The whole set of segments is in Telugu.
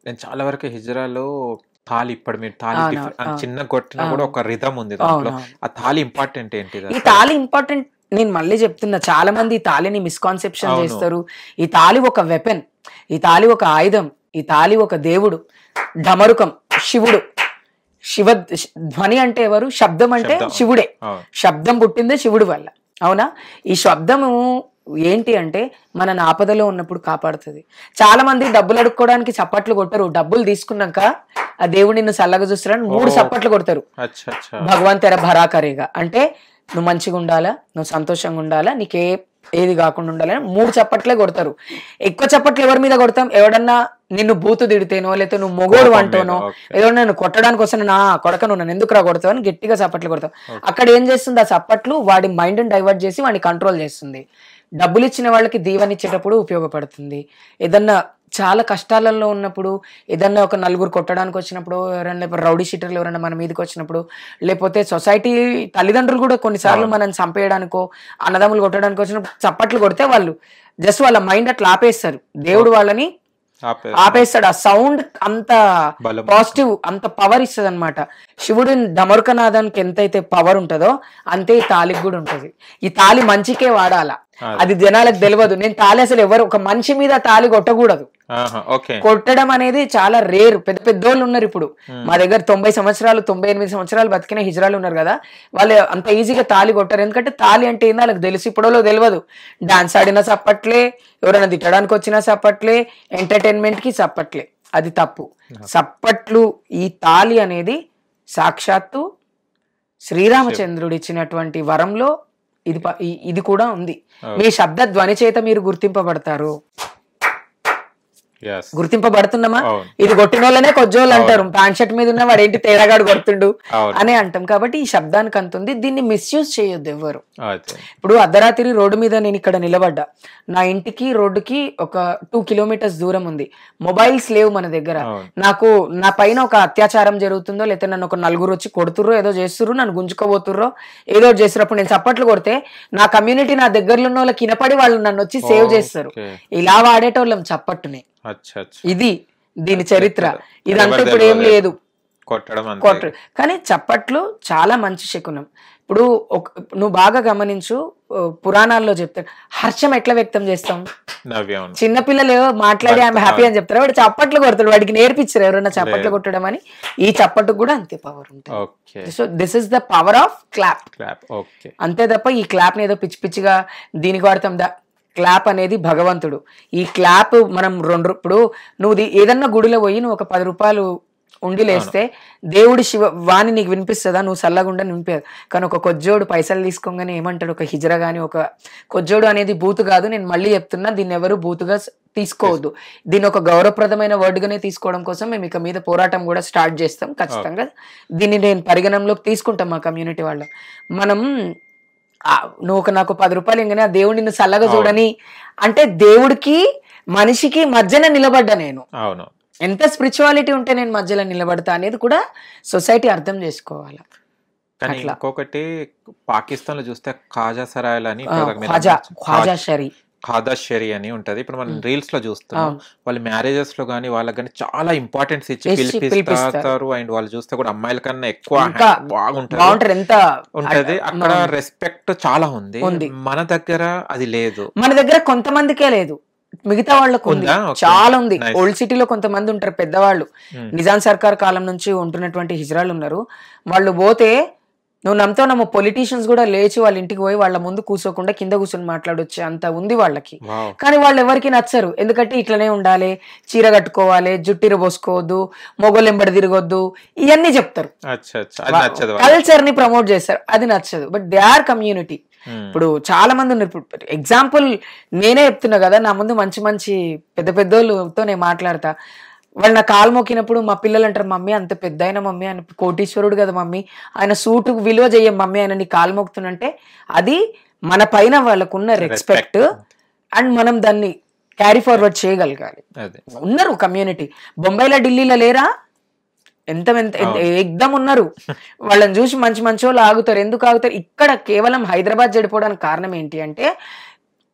నేను చాలా వరకు హిజ్రాలో తాళి ఇప్పడు మీరు తాళి అవునవును. చిన్న కొట్టినా కూడా ఒక రిథమ్ ఉంది దాంట్లో. అవునవును. ఆ తాళి ఇంపార్టెంట్ ఏంటిది ఈ అసలు? తాళి ఇంపార్టెంట్. నేను మళ్ళీ చెప్తున్నా, చాలా మంది ఈ తాళిని మిస్కాన్సెప్షన్ అవును. చేస్తారు. ఈ తాళి ఒక వెపన్, ఈ తాళి ఒక ఆయుధం, ఈ తాళి ఒక దేవుడు. డమరుకం శివుడు. శివ ధ్వని అంటే ఎవరు? శబ్దం అంటే శబ్దం. శివుడే. అవును. శబ్దం పుట్టిందే శివుడి వల్ల. అవునా? ఈ శబ్దము ఏంటి అంటే మన ఆపదలో ఉన్నప్పుడు కాపాడుతుంది. చాలా మంది డబ్బులు అడుక్కోవడానికి చప్పట్లు కొట్టరు, డబ్బులు తీసుకున్నాక ఆ దేవుడు నిన్ను చల్లగా చూస్తారని 3 చప్పట్లు కొడతారు. అచ్చా అచ్చా. భగవాన్ తెర భరాకరేగా అంటే నువ్వు మంచిగా ఉండాలా, నువ్వు సంతోషంగా ఉండాలా, నీకే ఏది కాకుండా ఉండాలని 3 చప్పట్లే కొడతారు. ఎక్కువ చప్పట్లు ఎవరి మీద కొడతాం? ఎవడన్నా నిన్ను బూతు తిడితేనో, లేకపోతే నువ్వు మొగోడు అంటోనో, ఏదో నన్ను కొట్టడానికి వస్తే నా కొడక నువ్వు నన్ను ఎందుకు రా కొడతావు అని గట్టిగా చప్పట్లు కొడతావు. అక్కడ ఏం చేస్తుంది? ఆ చప్పట్లు వాడి మైండ్ డైవర్ట్ చేసి వాడిని కంట్రోల్ చేస్తుంది. డబ్బులు ఇచ్చిన వాళ్ళకి దీవెనిచ్చేటప్పుడు ఉపయోగపడుతుంది. ఏదన్నా చాలా కష్టాలలో ఉన్నప్పుడు, ఏదన్నా ఒక నలుగురు కొట్టడానికి వచ్చినప్పుడు, ఎవరైనా రౌడీ షీటర్లు ఎవరైనా మన మీదకి వచ్చినప్పుడు, లేకపోతే సొసైటీ తల్లిదండ్రులు కూడా కొన్నిసార్లు మనం చంపేయడానికో అన్నదమ్ములు కొట్టడానికి వచ్చినప్పుడు చప్పట్లు కొడితే వాళ్ళు జస్ట్ వాళ్ళ మైండ్ అట్లా ఆపేస్తారు. దేవుడు వాళ్ళని ఆపేస్తాడు. ఆ సౌండ్ అంత పాజిటివ్, అంత పవర్ ఇస్తుంది అనమాట. శివుడి డమరుకనాదానికి ఎంతైతే పవర్ ఉంటుందో అంతే ఈ తాళికి కూడా ఉంటది. ఈ తాళి మంచికే వాడాలా, అది జనాలకు తెలియదు. నేను తాళి అసలు ఎవరు ఒక మనిషి మీద తాళి కొట్టకూడదు. కొట్టడం అనేది చాలా రేర్. పెద్ద పెద్దోళ్ళు ఉన్నారు ఇప్పుడు మా దగ్గర 90 సంవత్సరాలు 98 సంవత్సరాలు బతికిన హిజ్రాలు ఉన్నారు కదా, వాళ్ళు అంత ఈజీగా తాళి కొట్టారు. ఎందుకంటే తాళి అంటే ఏందో వాళ్ళకి తెలుసు, ఇప్పుడో తెలియదు. డాన్స్ ఆడినా చప్పట్లే, ఎవరైనా తిట్టడానికి వచ్చినా చప్పట్లే, ఎంటర్టైన్మెంట్ కి చప్పట్లే. అది తప్పు. చప్పట్లు, ఈ తాళి అనేది సాక్షాత్తు శ్రీరామచంద్రుడు ఇచ్చినటువంటి వరంలో ఇది కూడా ఉంది. మీ శబ్ద ధ్వని చేత మీరు గుర్తింపబడతారు. గుర్తింపబడుతున్నామా? ఇది కొట్టిన వాళ్ళనే కొజ్జోళ్ళు అంటారు. ప్యాంట్ షర్ట్ మీద ఉన్న వాడు ఏంటి తేడాగాడు కొడుతుండు అనే అంటాం. కాబట్టి ఈ శబ్దానికి అంత ఉంది. దీన్ని మిస్యూజ్ చేయొద్దు ఎవరు. ఇప్పుడు అర్ధరాత్రి రోడ్డు మీద నేను ఇక్కడ నిలబడ్డా, నా ఇంటికి రోడ్డుకి ఒక 2 కిలోమీటర్స్ దూరం ఉంది. మొబైల్స్ లేవు మన దగ్గర. నాకు నా పైన ఒక అత్యాచారం జరుగుతుందో, లేకపోతే నన్ను ఒక నలుగురు వచ్చి కొడుతుర్రో, ఏదో చేస్తుర్రో, నన్ను గుంజుకోబోతుర్రో, ఏదో చేస్తున్నప్పుడు నేను చప్పట్లు కొడితే నా కమ్యూనిటీ, నా దగ్గరలో ఉన్న వాళ్ళకి వినపడి వాళ్ళు నన్ను వచ్చి సేవ్ చేస్తారు. ఇలా వాడేటోళ్ళం చప్పట్టుని. ఇది దీని చరిత్ర. ఇదంతా ఇప్పుడు ఏం లేదు, కొట్టడం. కానీ చప్పట్లు చాలా మంచి శకునం. ఇప్పుడు నువ్వు బాగా గమనించు, పురాణాల్లో చెప్తారు హర్షం ఎట్లా వ్యక్తం చేస్తాం. చిన్నపిల్లలు మాట్లాడి ఆమె హ్యాపీ అని చెప్తారు, వాడు చప్పట్లు కొడతాడు. వాడికి నేర్పించారు ఎవరైనా చప్పట్లు కొట్టడం అని. ఈ చప్పట్టుకు కూడా అంతే పవర్ ఉంటుంది. So this is the power of clap. అంతే తప్ప ఈ క్లాప్ ని ఏదో పిచ్చి పిచ్చిగా దీనికి వాడతాం. క్లాప్ అనేది భగవంతుడు. ఈ క్లాప్ మనం ఇప్పుడు నువ్వు ఏదన్నా గుడిలో పోయి నువ్వు ఒక 10 రూపాయలు ఉండిలేస్తే దేవుడి వాణి నీకు వినిపిస్తుందా? నువ్వు చల్లగుండా వినిపించదు. కానీ ఒక కొజ్జోడు పైసలు తీసుకోగానే ఏమంటాడు? ఒక హిజ్రా గాని, ఒక కొజ్జోడు అనేది బూతు కాదు. నేను మళ్ళీ చెప్తున్నా, దీన్ని ఎవరు బూతుగా తీసుకోవద్దు. దీన్ని ఒక గౌరవప్రదమైన వర్డ్ గానే తీసుకోవడం కోసం మేము ఇక మీద పోరాటం కూడా స్టార్ట్ చేస్తాం. ఖచ్చితంగా దీన్ని నేను పరిగణనలోకి తీసుకుంటాం. మా కమ్యూనిటీ వాళ్ళం మనం నువ్వు నాకు 10 రూపాయలు ఇంకనే ఆ దేవుడు నిన్ను చల్లగా చూడని అంటే దేవుడికి మనిషికి మధ్యన నిలబడ్డా నేను. ఎంత స్పిరిచువాలిటీ ఉంటే నేను మధ్యలో నిలబడతా అనేది కూడా సొసైటీ అర్థం చేసుకోవాలి. కానీ ఇంకొకటి పాకిస్తాన్ లో చూస్తే ఖాజా సరాయ్ అని, ఖాదా షరీ అని ఉంటది. ఇప్పుడు మనం రీల్స్ లో చూస్తున్నాం. వాళ్ళు మ్యారేజెస్ లో గానీ వాళ్ళకి కానీ చాలా ఇంపార్టెన్స్ ఇచ్చి పిలిపిస్తారు. అండ్ వాళ్ళు చూస్తే కూడా అమ్మాయిల కన్నా ఎక్కువ బాగుంటది. ఉంటది అక్కడ రెస్పెక్ట్ చాలా ఉంది. మన దగ్గర అది లేదు. మన దగ్గర కొంతమందికే లేదు, మిగతా వాళ్ళకు ఉంది, చాలా ఉంది. ఓల్డ్ సిటీలో కొంతమంది ఉంటారు పెద్దవాళ్ళు, నిజాం సర్కార్ కాలం నుంచి ఉంటున్నటువంటి హిజ్రాలు ఉన్నారు. వాళ్ళు పోతే నువ్వు నమ్ముతావు, పొలిటీషియన్స్ కూడా లేచి వాళ్ళ ఇంటికి పోయి వాళ్ళ ముందు కూర్చోకుండా కింద కూర్చొని మాట్లాడొచ్చు అంత ఉంది వాళ్ళకి. కానీ వాళ్ళు ఎవరికి నచ్చరు. ఎందుకంటే ఇట్లనే ఉండాలి, చీర కట్టుకోవాలి, జుట్టిర పోసుకోవద్దు, మొగోళ్ళు ఎంబడి తిరగొద్దు, ఇవన్నీ చెప్తారు. కల్చర్ ని ప్రమోట్ చేస్తారు, అది నచ్చదు. But they are community. ఇప్పుడు చాలా మంది ఉన్నారు. ఇప్పుడు ఎగ్జాంపుల్ నేనే చెప్తున్నా కదా, నా ముందు మంచి మంచి పెద్ద పెద్దోళ్ళతో నేను మాట్లాడతా. వాళ్ళు నా కాలు మొక్కినప్పుడు మా పిల్లలు అంటారు, మమ్మీ అంత పెద్ద అయిన మమ్మీ, ఆయన కోటీశ్వరుడు కదా మమ్మీ, ఆయన సూటుకు విలువ చెయ్యం మమ్మీ, ఆయన నీ కాలు మొక్కుతున్నంటే అది మన పైన వాళ్ళకున్న రెస్పెక్ట్. అండ్ మనం దాన్ని క్యారీ ఫార్వర్డ్ చేయగలగాలి. ఉన్నారు కమ్యూనిటీ. బొంబాయిలో ఢిల్లీలో లేరా? ఎంత ఎగ్దమ్ ఉన్నారు. వాళ్ళని చూసి మంచి మంచి వాళ్ళు ఆగుతారు. ఎందుకు ఆగుతారు? ఇక్కడ కేవలం హైదరాబాద్ చెడిపోవడానికి కారణం ఏంటి అంటే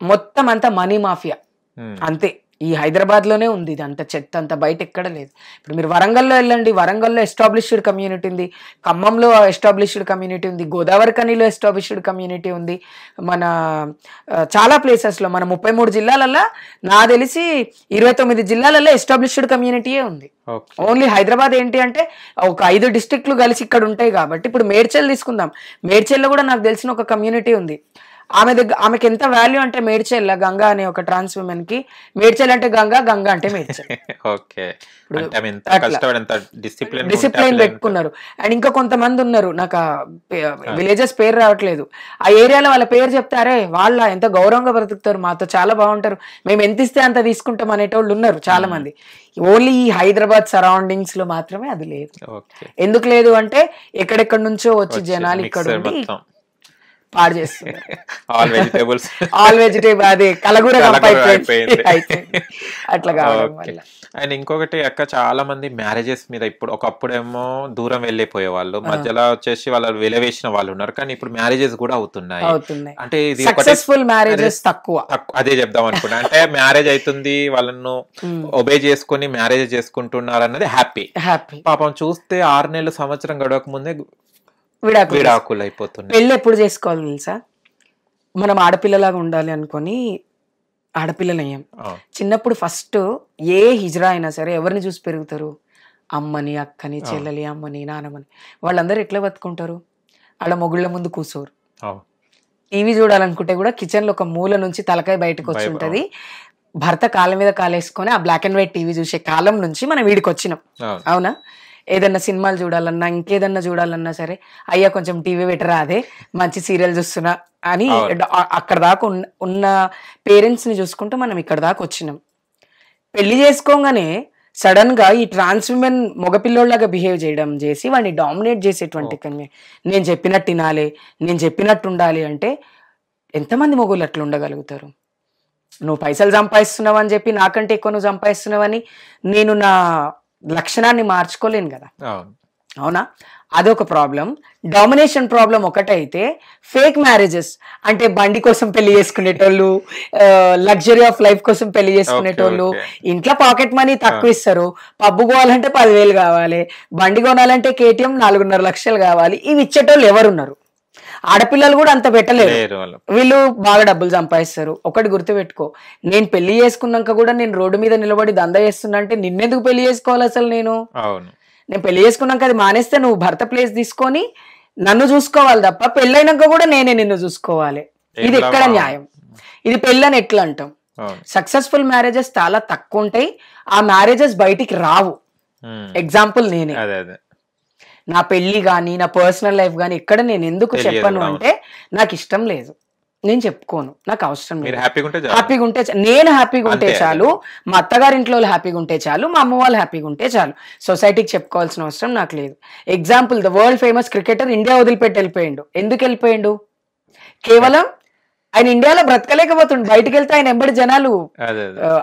మొత్తం అంతా మనీ మాఫియా అంతే. ఈ హైదరాబాద్ లోనే ఉంది ఇది, అంత చెత్త అంత బయట ఎక్కడ లేదు. ఇప్పుడు మీరు వరంగల్లో వెళ్ళండి, వరంగల్లో ఎస్టాబ్లిష్డ్ కమ్యూనిటీ ఉంది, ఖమ్మంలో ఎస్టాబ్లిష్డ్ కమ్యూనిటీ ఉంది, గోదావరి కనిలో ఎస్టాబ్లిష్డ్ కమ్యూనిటీ ఉంది, మన చాలా ప్లేసెస్లో మన 33 జిల్లాలలో నా తెలిసి 29 జిల్లాలలో ఎస్టాబ్లిష్డ్ కమ్యూనిటీయే ఉంది. ఓన్లీ హైదరాబాద్ ఏంటి అంటే ఒక 5 డిస్ట్రిక్ట్లు కలిసి ఇక్కడ ఉంటాయి కాబట్టి. ఇప్పుడు మేడ్చల్ తీసుకుందాం, మేడ్చల్లో కూడా నాకు తెలిసిన ఒక కమ్యూనిటీ ఉంది. ఆమెకి ఎంత వాల్యూ అంటే మేడ్చల్ గంగా అనే ఒక ట్రాన్స్ ఉమెన్ కి మేడ్చల్ అంటే గంగా, గంగా అంటే మేడ్చల్. డిసిప్లైన్ పెట్టుకున్నారు. అండ్ ఇంకా కొంతమంది ఉన్నారు, నాకు విలేజెస్ పేరు రావట్లేదు, ఆ ఏరియాలో వాళ్ళ పేరు చెప్తారే వాళ్ళ ఎంత గౌరవంగా బ్రతుకుతారు, మాతో చాలా బాగుంటారు, మేము ఎంత ఇస్తే అంత తీసుకుంటాం అనేటోళ్ళు ఉన్నారు చాలా మంది. ఓన్లీ ఈ హైదరాబాద్ సరౌండింగ్స్ లో మాత్రమే అది లేదు. ఎందుకు లేదు అంటే ఎక్కడెక్కడ నుంచో వచ్చి జనాలు ఇక్కడ ఉండి పాడు చేస్తున్నారు. ఆల్ వెజిటేబుల్ అదే కలగూర అట్లా కావడం వల్ల. అండ్ ఇంకొకటి అక్క, చాలా మంది మ్యారేజెస్ మీద ఇప్పుడు ఒకప్పుడేమో దూరం వెళ్ళిపోయే వాళ్ళు, మధ్యలో వచ్చేసి వాళ్ళు వెలవేసిన వాళ్ళు ఉన్నారు, కానీ ఇప్పుడు మ్యారేజెస్ కూడా అవుతున్నాయి. అంటే ఇది సక్సెస్ఫుల్ మ్యారేజెస్ తక్కువ, అదే చెప్దాం అనుకున్నా. అంటే మ్యారేజ్ అవుతుంది, వాళ్ళను ఒబే చేసుకుని మ్యారేజ్ చేసుకుంటున్నారు అన్నది హ్యాపీ. పాపం చూస్తే 6 నెలలు సంవత్సరం గడవక ముందే విడాకులు అయిపోతుంది. పెళ్ళి ఎప్పుడు చేసుకోవాలి తెలుసా? మనం ఆడపిల్లలాగా ఉండాలి అనుకొని ఆడపిల్లలు అయ్యాం. చిన్నప్పుడు ఫస్ట్ ఏ హిజ్రా అయినా సరే ఎవరిని చూసి పెరుగుతారు? అమ్మని, అక్కని, చెల్లెలి, అమ్మని, నాన్నమని. వాళ్ళందరూ ఎట్లా బతుకుంటారు? వాళ్ళ మొగుళ్ళ ముందు కూర్చోరు. టీవీ చూడాలనుకుంటే కూడా కిచెన్ లో ఒక మూల నుంచి తలకాయ బయటకు వచ్చి ఉంటది. భర్త కాళ్ళ మీద కాలేసుకొని ఆ బ్లాక్ అండ్ వైట్ టీవీ చూసే కాలం నుంచి మనం వీడికి వచ్చినాం. అవునా? ఏదన్నా సినిమాలు చూడాలన్నా ఇంకేదన్నా చూడాలన్నా సరే, అయ్యా కొంచెం టీవీ పెట్టరా, అదే మంచి సీరియల్ చూస్తున్నా అని అక్కడ దాకా ఉన్న పేరెంట్స్ ని చూసుకుంటూ మనం ఇక్కడ దాకా వచ్చినాం. పెళ్లి చేసుకోగానే సడన్ గా ఈ ట్రాన్స్ ఉమెన్ మగపిల్లోళ్ళగా బిహేవ్ చేయడం చేసి వాడిని డామినేట్ చేసేటువంటి నేను చెప్పినట్టు వినాలి, నేను చెప్పినట్టు ఉండాలి అంటే ఎంతమంది మొగుళ్ళు అట్లా ఉండగలుగుతారు? నువ్వు పైసలు సంపాదిస్తున్నావు అని చెప్పి నాకంటే ఎక్కువ నువ్వు సంపాదిస్తున్నావని నేను నా లక్షణాన్ని మార్చుకోలేను కదా. అవునా? అదొక ప్రాబ్లం. డామినేషన్ ప్రాబ్లం ఒకటైతే ఫేక్ మ్యారేజెస్ అంటే బండి కోసం పెళ్లి చేసుకునేటోళ్ళు, లగ్జరీ ఆఫ్ లైఫ్ కోసం పెళ్లి చేసుకునేటోళ్ళు, ఇంట్లో పాకెట్ మనీ తక్కువ ఇస్తారు, పబ్బు పోవాలంటే 10,000 కావాలి, బండి కొనాలంటే KTM 4.5 లక్షలు కావాలి. ఇవి ఇచ్చేటోళ్ళు ఎవరున్నారు? ఆడపిల్లలు కూడా అంత పెట్టలేరు, వీళ్ళు బాగా డబ్బులు సంపాదిస్తారు. ఒకటి గుర్తుపెట్టుకో, నేను పెళ్లి చేసుకున్నాక కూడా నేను రోడ్డు మీద నిలబడి దందా చేస్తున్నా అంటే నిన్నెందుకు పెళ్లి చేసుకోవాలి అసలు? నేను పెళ్లి చేసుకున్నాక అది మానేస్తే నువ్వు భర్త ప్లేస్ తీసుకొని నన్ను చూసుకోవాలి తప్ప పెళ్ళైనాక కూడా నేనే నిన్ను చూసుకోవాలి. ఇది ఎక్కడ న్యాయం? ఇది పెళ్ళని ఎట్లా అంటాం? సక్సెస్ఫుల్ మ్యారేజెస్ చాలా తక్కువ ఉంటాయి, ఆ మ్యారేజెస్ బయటికి రావు. ఎగ్జాంపుల్ నేనే. నా పెళ్లి కానీ నా పర్సనల్ లైఫ్ కానీ ఇక్కడ నేను ఎందుకు చెప్పను అంటే నాకు ఇష్టం లేదు, నేను చెప్పుకోను, నాకు అవసరం లేదు. హ్యాపీగా ఉంటే నేను హ్యాపీగా ఉంటే చాలు, మా అత్తగారింట్లో హ్యాపీగా ఉంటే చాలు, మా అమ్మ వాళ్ళు హ్యాపీగా ఉంటే చాలు, సొసైటీకి చెప్పుకోవాల్సిన అవసరం నాకు లేదు. Example, the world famous cricketer India వదిలిపెట్టి వెళ్ళిపోయిండు. ఎందుకు వెళ్ళిపోయిండు? కేవలం ఆయన ఇండియాలో బ్రతకలేకపోతుండు, బయటకు వెళ్తే ఆయన ఎంబడి జనాలు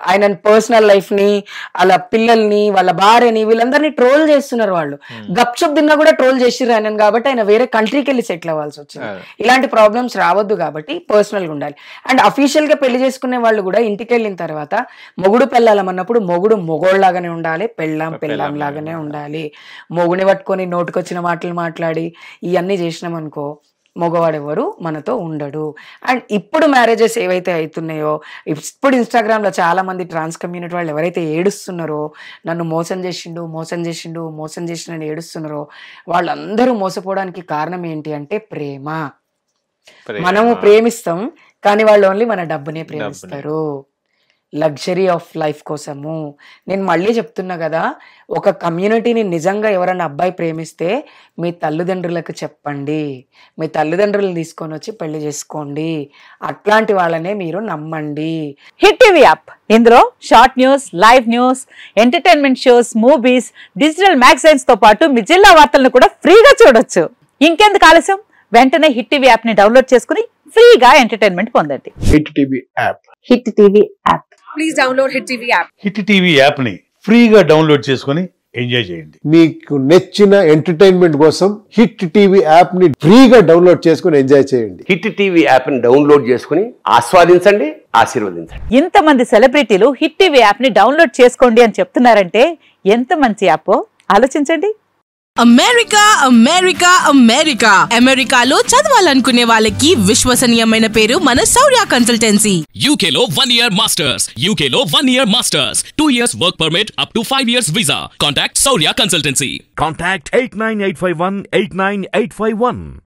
ఆయన పర్సనల్ లైఫ్ ని, వాళ్ళ పిల్లల్ని, వాళ్ళ భార్యని, వీళ్ళందరినీ ట్రోల్ చేస్తున్నారు. వాళ్ళు గప్చుప్ తిన్నా కూడా ట్రోల్ చేసిర్రు ఆయన కాబట్టి ఆయన వేరే కంట్రీకి వెళ్ళి సెటిల్ అవ్వాల్సి వచ్చింది. ఇలాంటి ప్రాబ్లమ్స్ రావద్దు కాబట్టి పర్సనల్ గా ఉండాలి. అండ్ అఫీషియల్ గా పెళ్లి చేసుకునే వాళ్ళు కూడా ఇంటికి వెళ్ళిన తర్వాత మొగుడు పెళ్ళాలన్నప్పుడు మొగుడు మొగోళ్ళలాగానే ఉండాలి, పెళ్ళాం లాగానే ఉండాలి. మొగుని పట్టుకొని నోటుకొచ్చిన మాటలు మాట్లాడి ఇవన్నీ చేసినాం అనుకో, మగవాడెవరు మనతో ఉండడు. అండ్ ఇప్పుడు మ్యారేజెస్ ఏవైతే అవుతున్నాయో, ఇప్పుడు ఇన్స్టాగ్రామ్ లో చాలా మంది ట్రాన్స్ కమ్యూనిటీ వాళ్ళు ఎవరైతే ఏడుస్తున్నారో, నన్ను మోసం చేసిండని ఏడుస్తున్నారో, వాళ్ళందరూ మోసపోవడానికి కారణం ఏంటి అంటే ప్రేమ. మనము ప్రేమిస్తాం కానీ వాళ్ళు ఓన్లీ మన డబ్బునే ప్రేమిస్తారు, లగ్జరీ ఆఫ్ లైఫ్ కోసము. నేను మళ్ళీ చెప్తున్నా కదా, ఒక కమ్యూనిటీని నిజంగా ఎవరైనా అబ్బాయి ప్రేమిస్తే మీ తల్లిదండ్రులకు చెప్పండి, మీ తల్లిదండ్రులను తీసుకొని వచ్చి పెళ్లి చేసుకోండి, అట్లాంటి వాళ్ళనే మీరు నమ్మండి. హిట్ టీవీ యాప్, ఇందులో short news, live news, entertainment shows, movies, digital magazines తో పాటు మీ జిల్లా వార్తలను కూడా ఫ్రీగా చూడొచ్చు. ఇంకెందుకు ఆలస్యం? వెంటనే హిట్ టీవీ యాప్ ని డౌన్లోడ్ చేసుకుని ఫ్రీగా ఎంటర్టైన్మెంట్ పొందండి. Hit TV app. Hit TV app. Please download hit TV app. Hit TV app ని ఫ్రీగా డౌన్లోడ్ చేసుకుని ఎంజాయ్ చేయండి. మీకు నచ్చిన ఎంటర్టైన్మెంట్ కోసం హిట్ టీవీ యాప్ ని ఫ్రీగా డౌన్లోడ్ చేసుకుని ఎంజాయ్ చేయండి. హిట్ టీవీ యాప్ ని డౌన్లోడ్ చేసుకుని ఆస్వాదించండి, ఆశీర్వదించండి. ఇంతమంది సెలబ్రిటీలు హిట్ టీవీ యాప్ ని డౌన్లోడ్ చేసుకోండి అని చెప్తున్నారంటే ఎంత మంచి యాప్ ఆలోచించండి. అమెరికా అమెరికా అమెరికా అమెరికాలో చదవాలనుకునే వాళ్ళకి విశ్వసనీయమైన పేరు మన శౌర్య కన్సల్టెన్సీ. UK లో 1 year masters, UK లో 1 year masters, 2 years work permit up to 5 years visa. Contact Shaurya Consultancy. Contact 89851 89851.